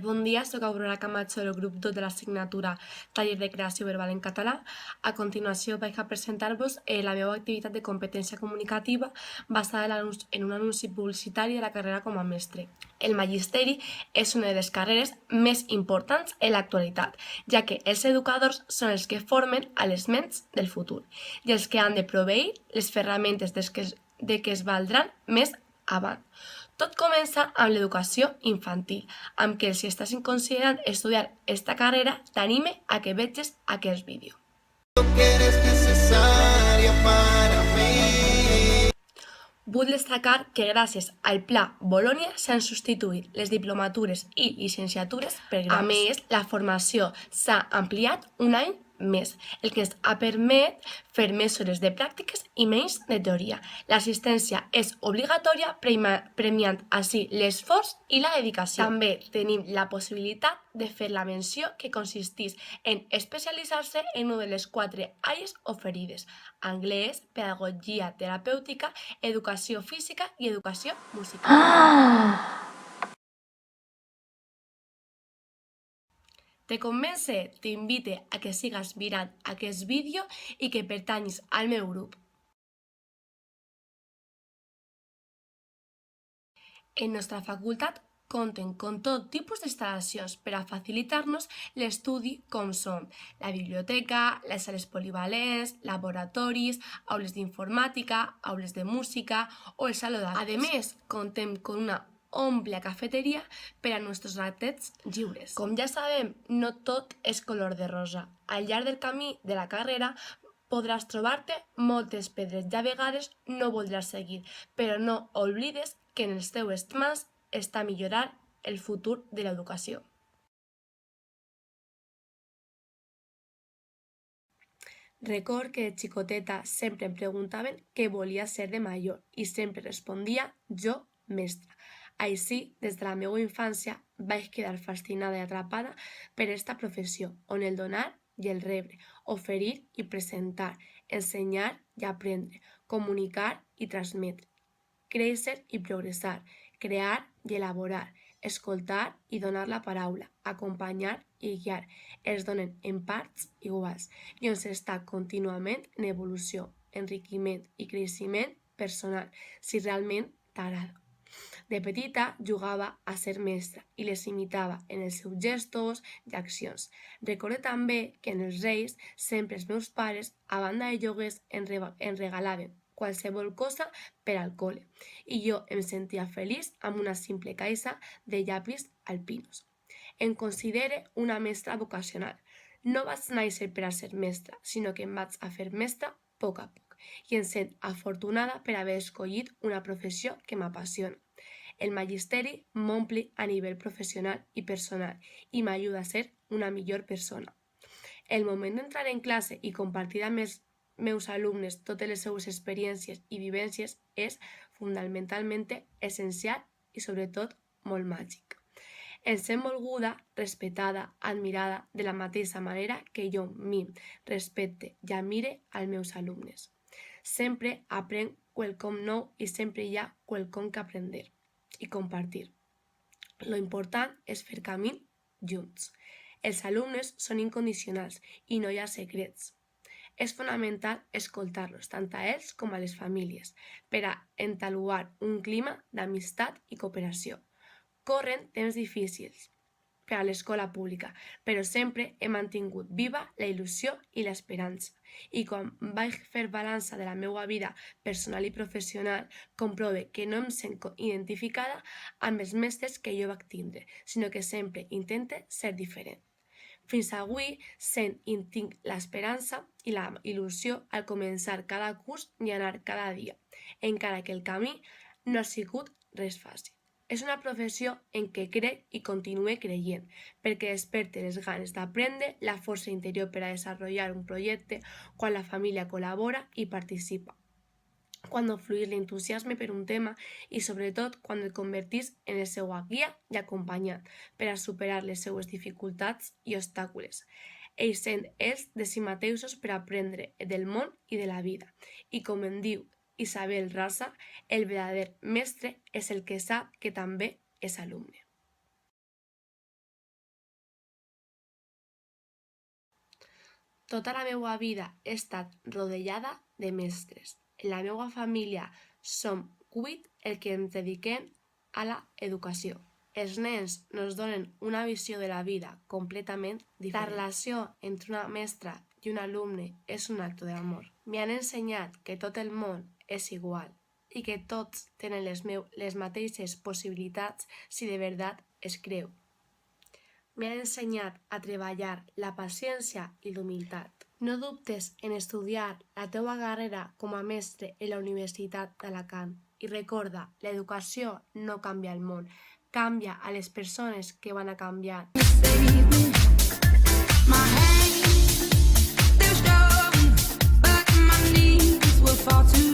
Bon dia, soc Aurora Camacho del grup 2 de l'assignatura Taller de Creació Verbal en Català. A continuació vaig a presentar-vos la meva activitat de competència comunicativa basada en un anunci publicitari de la carrera com a mestre. El magisteri és una de les carreres més importants en l'actualitat, ja que els educadors són els que formen a les ments del futur i els que han de proveir les ferramentes de què es valdran més avant. Tot comença amb l'educació infantil, amb què si estàs considerant estudiar esta carrera, t'anime a que veges aquest vídeo. Vull destacar que gràcies al Pla Bolonya s'han substituït les diplomatures i llicenciatures per graus. A més, la formació s'ha ampliat un any més, el que ens ha permès fer més hores de pràctiques i menys de teoria. L'assistència és obligatòria, premiant així l'esforç i la dedicació. També tenim la possibilitat de fer la menció, que consisteix en especialitzar-se en una de les 4 àrees oferides: anglès, pedagogia terapèutica, educació física i educació musical. Te convence? T'invite a que sigas mirant aquest vídeo i que pertanyis al meu grup. En nostra facultat compten amb tot tipus d'instal·lacions per a facilitar-nos l'estudi, com són la biblioteca, les sales polivalents, laboratoris, aules d'informàtica, aules de música o el saló d'actes. A més, comptem amb una àmplia cafeteria per a nostres ratets lliures. Com ja sabem, no tot és color de rosa. Al llarg del camí de la carrera podràs trobar-te moltes pedres i a vegades no voldràs seguir, però no oblides que en les teves mans està millorar el futur de l'educació. Record que de xicoteta sempre em preguntaven què volia ser de major i sempre respondia jo mestra. Així, des de la meva infància, vaig quedar fascinada i atrapada per esta professió, on el donar i el rebre, oferir i presentar, ensenyar i aprendre, comunicar i transmetre, créixer i progressar, crear i elaborar, escoltar i donar la paraula, acompanyar i guiar, es donen en parts iguals i on s'està contínuament en evolució, enriquiment i creixement personal, si realment t'agrada. De petita jugava a ser mestra i les imitava en els seus gestos i accions. Recordo també que en els Reis sempre els meus pares, a banda de lloguers, em regalaven qualsevol cosa per al col·le i jo em sentia feliç amb una simple caixa de llapis alpinos. Em considere una mestra vocacional. No vaig néixer per a ser mestra, sinó que em vaig a fer mestra a poc i em sent afortunada per haver escollit una professió que m'apassiona. El magisteri m'omple a nivell professional i personal i m'ajuda a ser una millor persona. El moment d'entrar en classe i compartir amb els meus alumnes totes les seues experiències i vivències és fundamentalment essencial i sobretot molt màgic. Em sent volguda, respetada, admirada de la mateixa manera que jo mim, respecte i admire als meus alumnes. Sempre aprenc quelcom nou i sempre hi ha quelcom que aprendre i compartir. Lo important és fer camí junts. Els alumnes són incondicionals i no hi ha secrets. És fonamental escoltar-los tant a ells com a les famílies per a entaluar un clima d'amistat i cooperació. Corren temps difícils per a l'escola pública, però sempre he mantingut viva la il·lusió i l'esperança. I quan vaig fer balança de la meva vida personal i professional, comprove que no em sent identificada amb els mestres que jo vaig tindre, sinó que sempre intente ser diferent. Fins avui sent i tinc l'esperança i la il·lusió al començar cada curs i anar cada dia, encara que el camí no ha sigut res fàcil. És una professió en què crec i continuo creient, perquè desperte les ganes d'aprendre, la força interior per a desenvolupar un projecte, quan la família col·labora i participa, quan flueix l'entusiasme per un tema i sobretot quan et convertís en el seu guia i acompanyat per a superar les seues dificultats i obstacles, sent ells de si mateixos per aprendre del món i de la vida. I com em diu Isabel Rasa, el verdader mestre és el que sap que també és alumne. Tota la meva vida he estat rodejada de mestres. En la meva família som 8 el que ens dediquem a la educació. Els nens nos donen una visió de la vida completament diferent. La relació entre una mestra i un alumne és un acte d'amor. M'han ensenyat que tot el món és igual i que tots tenen les mateixes possibilitats si de veritat es creu. M'han ensenyat a treballar la paciència i l'humilitat. No dubtes en estudiar la teva carrera com a mestre en la Universitat d'Alacant. I recorda, l'educació no canvia el món, canvia a les persones que van a canviar. My hands, they're strong, but my knees will fall too